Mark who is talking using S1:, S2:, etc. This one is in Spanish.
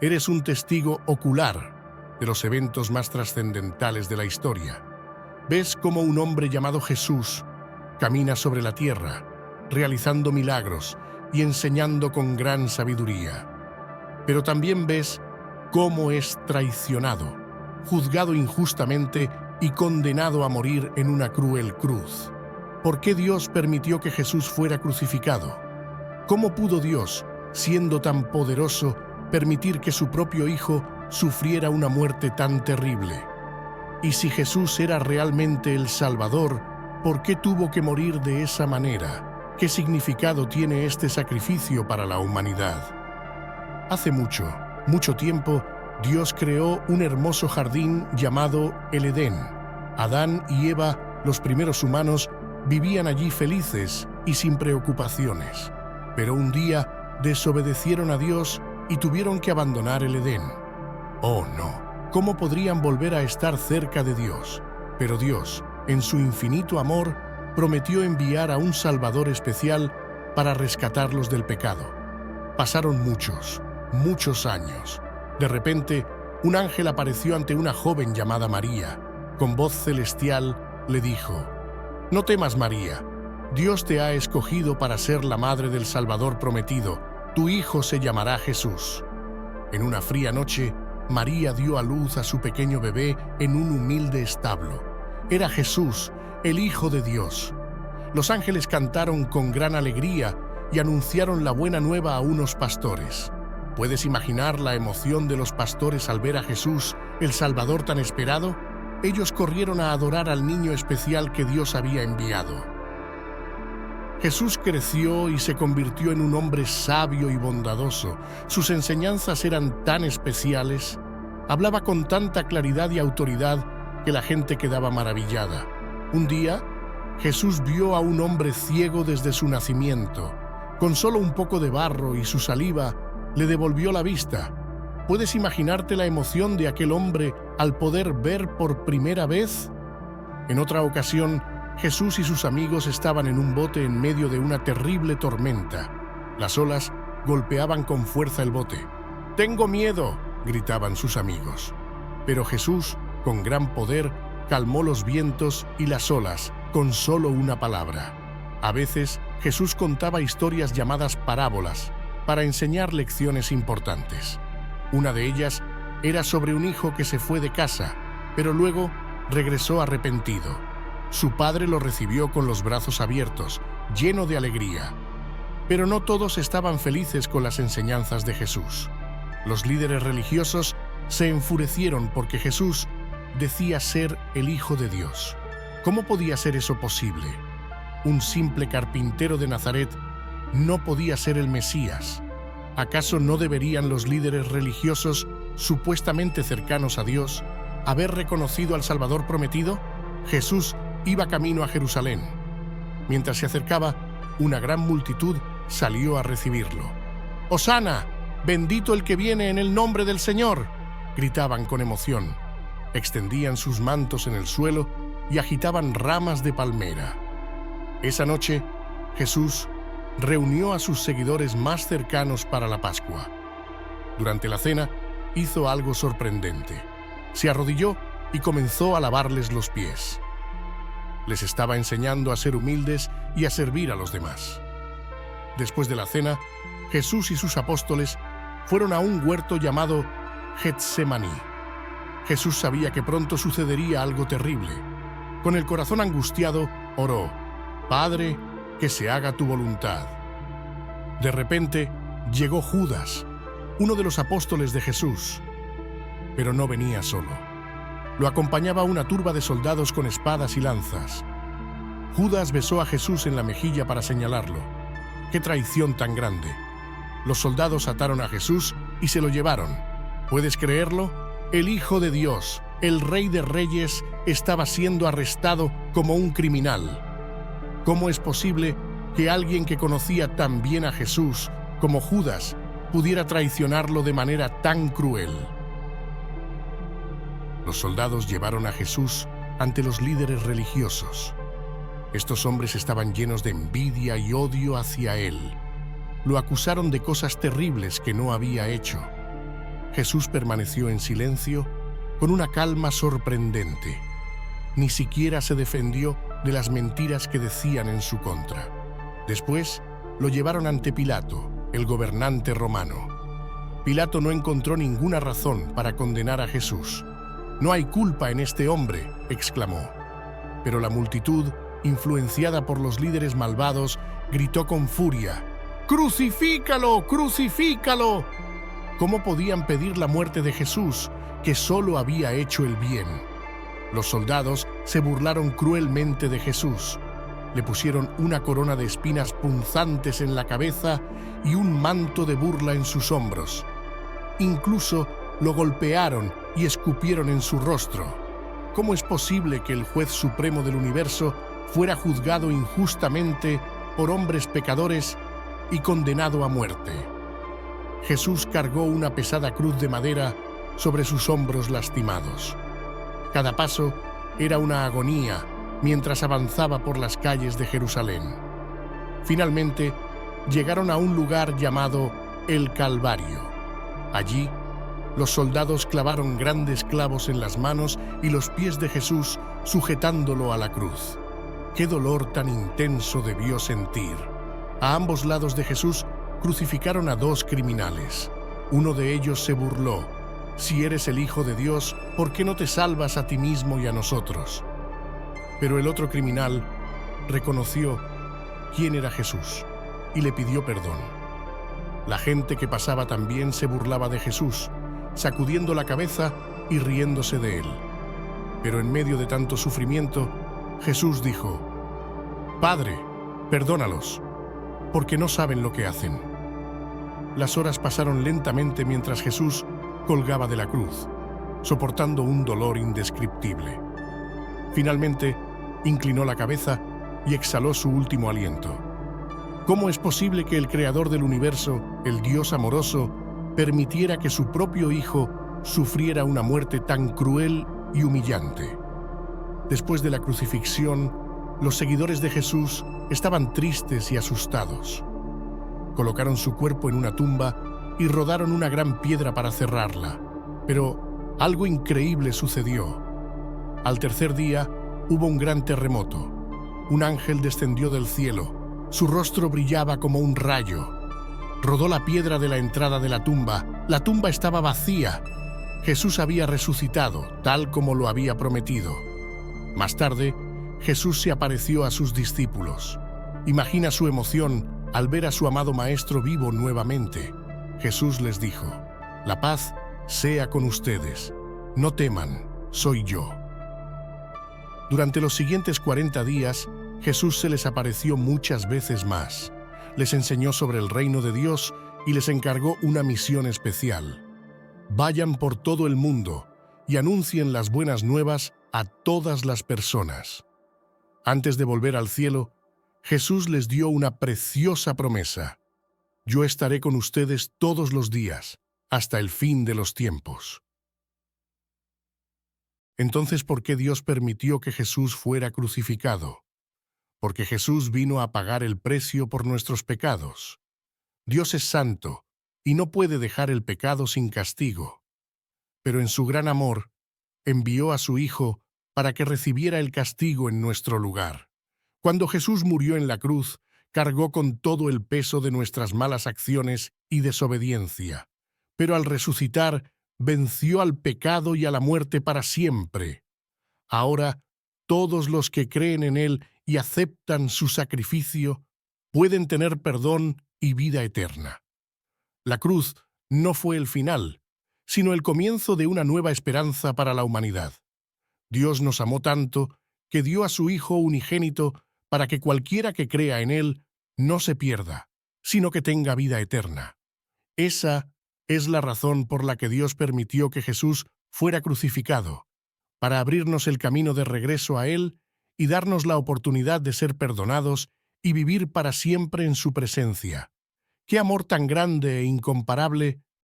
S1: Eres un testigo ocular de los eventos más trascendentales de la historia. Ves cómo un hombre llamado Jesús camina sobre la tierra, realizando milagros y enseñando con gran sabiduría. Pero también ves cómo es traicionado, juzgado injustamente y condenado a morir en una cruel cruz. ¿Por qué Dios permitió que Jesús fuera crucificado? ¿Cómo pudo Dios, siendo tan poderoso, permitir que su propio Hijo sufriera una muerte tan terrible? Y si Jesús era realmente el Salvador, ¿por qué tuvo que morir de esa manera? ¿Qué significado tiene este sacrificio para la humanidad? Hace mucho tiempo, Dios creó un hermoso jardín llamado el Edén. Adán y Eva, los primeros humanos, vivían allí felices y sin preocupaciones. Pero un día desobedecieron a Dios y tuvieron que abandonar el Edén. ¡Oh, no! ¿Cómo podrían volver a estar cerca de Dios? Pero Dios, en su infinito amor, prometió enviar a un Salvador especial para rescatarlos del pecado. Pasaron muchos años. De repente, un ángel apareció ante una joven llamada María. Con voz celestial le dijo: «No temas, María. Dios te ha escogido para ser la madre del Salvador prometido. Tu hijo se llamará Jesús». En una fría noche, María dio a luz a su pequeño bebé en un humilde establo. Era Jesús, el Hijo de Dios. Los ángeles cantaron con gran alegría y anunciaron la buena nueva a unos pastores. ¿Puedes imaginar la emoción de los pastores al ver a Jesús, el Salvador tan esperado? Ellos corrieron a adorar al niño especial que Dios había enviado. Jesús creció y se convirtió en un hombre sabio y bondadoso. Sus enseñanzas eran tan especiales, hablaba con tanta claridad y autoridad que la gente quedaba maravillada. Un día, Jesús vio a un hombre ciego desde su nacimiento. Con solo un poco de barro y su saliva, le devolvió la vista. ¿Puedes imaginarte la emoción de aquel hombre al poder ver por primera vez? En otra ocasión, Jesús y sus amigos estaban en un bote en medio de una terrible tormenta. Las olas golpeaban con fuerza el bote. «¡Tengo miedo!», gritaban sus amigos. Pero Jesús, con gran poder, calmó los vientos y las olas con solo una palabra. A veces, Jesús contaba historias llamadas parábolas para enseñar lecciones importantes. Una de ellas era sobre un hijo que se fue de casa, pero luego regresó arrepentido. Su padre lo recibió con los brazos abiertos, lleno de alegría. Pero no todos estaban felices con las enseñanzas de Jesús. Los líderes religiosos se enfurecieron porque Jesús decía ser el Hijo de Dios. ¿Cómo podía ser eso posible? Un simple carpintero de Nazaret no podía ser el Mesías. ¿Acaso no deberían los líderes religiosos, supuestamente cercanos a Dios, haber reconocido al Salvador prometido? Jesús iba camino a Jerusalén. Mientras se acercaba, una gran multitud salió a recibirlo. «¡Hosana! ¡Bendito el que viene en el nombre del Señor!», gritaban con emoción. Extendían sus mantos en el suelo y agitaban ramas de palmera. Esa noche, Jesús reunió a sus seguidores más cercanos para la Pascua. Durante la cena, hizo algo sorprendente. Se arrodilló y comenzó a lavarles los pies. Les estaba enseñando a ser humildes y a servir a los demás. Después de la cena, Jesús y sus apóstoles fueron a un huerto llamado Getsemaní. Jesús sabía que pronto sucedería algo terrible. Con el corazón angustiado, oró: «Padre, que se haga tu voluntad». De repente, llegó Judas, uno de los apóstoles de Jesús. Pero no venía solo. Lo acompañaba una turba de soldados con espadas y lanzas. Judas besó a Jesús en la mejilla para señalarlo. ¡Qué traición tan grande! Los soldados ataron a Jesús y se lo llevaron. ¿Puedes creerlo? El Hijo de Dios, el Rey de Reyes, estaba siendo arrestado como un criminal. ¿Cómo es posible que alguien que conocía tan bien a Jesús como Judas pudiera traicionarlo de manera tan cruel? Los soldados llevaron a Jesús ante los líderes religiosos. Estos hombres estaban llenos de envidia y odio hacia él. Lo acusaron de cosas terribles que no había hecho. Jesús permaneció en silencio con una calma sorprendente. Ni siquiera se defendió de las mentiras que decían en su contra. Después lo llevaron ante Pilato, el gobernante romano. Pilato no encontró ninguna razón para condenar a Jesús. «No hay culpa en este hombre», exclamó. Pero la multitud, influenciada por los líderes malvados, gritó con furia: «¡Crucifícalo! ¡Crucifícalo!». ¿Cómo podían pedir la muerte de Jesús, que solo había hecho el bien? Los soldados se burlaron cruelmente de Jesús. Le pusieron una corona de espinas punzantes en la cabeza y un manto de burla en sus hombros. Incluso lo golpearon y escupieron en su rostro. ¿Cómo es posible que el juez supremo del universo fuera juzgado injustamente por hombres pecadores y condenado a muerte? Jesús cargó una pesada cruz de madera sobre sus hombros lastimados. Cada paso era una agonía mientras avanzaba por las calles de Jerusalén. Finalmente, llegaron a un lugar llamado el Calvario. Allí, los soldados clavaron grandes clavos en las manos y los pies de Jesús, sujetándolo a la cruz. ¡Qué dolor tan intenso debió sentir! A ambos lados de Jesús crucificaron a dos criminales. Uno de ellos se burló: «Si eres el Hijo de Dios, ¿por qué no te salvas a ti mismo y a nosotros?». Pero el otro criminal reconoció quién era Jesús y le pidió perdón. La gente que pasaba también se burlaba de Jesús, sacudiendo la cabeza y riéndose de él. Pero en medio de tanto sufrimiento, Jesús dijo: «Padre, perdónalos, porque no saben lo que hacen». Las horas pasaron lentamente mientras Jesús colgaba de la cruz, soportando un dolor indescriptible. Finalmente, inclinó la cabeza y exhaló su último aliento. ¿Cómo es posible que el Creador del universo, el Dios amoroso, permitiera que su propio Hijo sufriera una muerte tan cruel y humillante? Después de la crucifixión, los seguidores de Jesús estaban tristes y asustados. Colocaron su cuerpo en una tumba y rodaron una gran piedra para cerrarla. Pero algo increíble sucedió. Al tercer día hubo un gran terremoto. Un ángel descendió del cielo. Su rostro brillaba como un rayo. Rodó la piedra de la entrada de la tumba. La tumba estaba vacía. Jesús había resucitado, tal como lo había prometido. Más tarde, Jesús se apareció a sus discípulos. Imagina su emoción al ver a su amado Maestro vivo nuevamente. Jesús les dijo: «La paz sea con ustedes. No teman, soy yo». Durante los siguientes 40 días, Jesús se les apareció muchas veces más. Les enseñó sobre el reino de Dios y les encargó una misión especial. Vayan por todo el mundo y anuncien las buenas nuevas a todas las personas. Antes de volver al cielo, Jesús les dio una preciosa promesa: «Yo estaré con ustedes todos los días, hasta el fin de los tiempos». Entonces, ¿por qué Dios permitió que Jesús fuera crucificado? Porque Jesús vino a pagar el precio por nuestros pecados. Dios es santo y no puede dejar el pecado sin castigo. Pero en su gran amor, envió a su Hijo para que recibiera el castigo en nuestro lugar. Cuando Jesús murió en la cruz, cargó con todo el peso de nuestras malas acciones y desobediencia. Pero al resucitar, venció al pecado y a la muerte para siempre. Ahora, todos los que creen en Él y aceptan su sacrificio pueden tener perdón y vida eterna. La cruz no fue el final, sino el comienzo de una nueva esperanza para la humanidad. Dios nos amó tanto que dio a su Hijo unigénito para que cualquiera que crea en Él no se pierda, sino que tenga vida eterna. Esa es la razón por la que Dios permitió que Jesús fuera crucificado, para abrirnos el camino de regreso a Él y darnos la oportunidad de ser perdonados y vivir para siempre en su presencia. ¡Qué amor tan grande e incomparable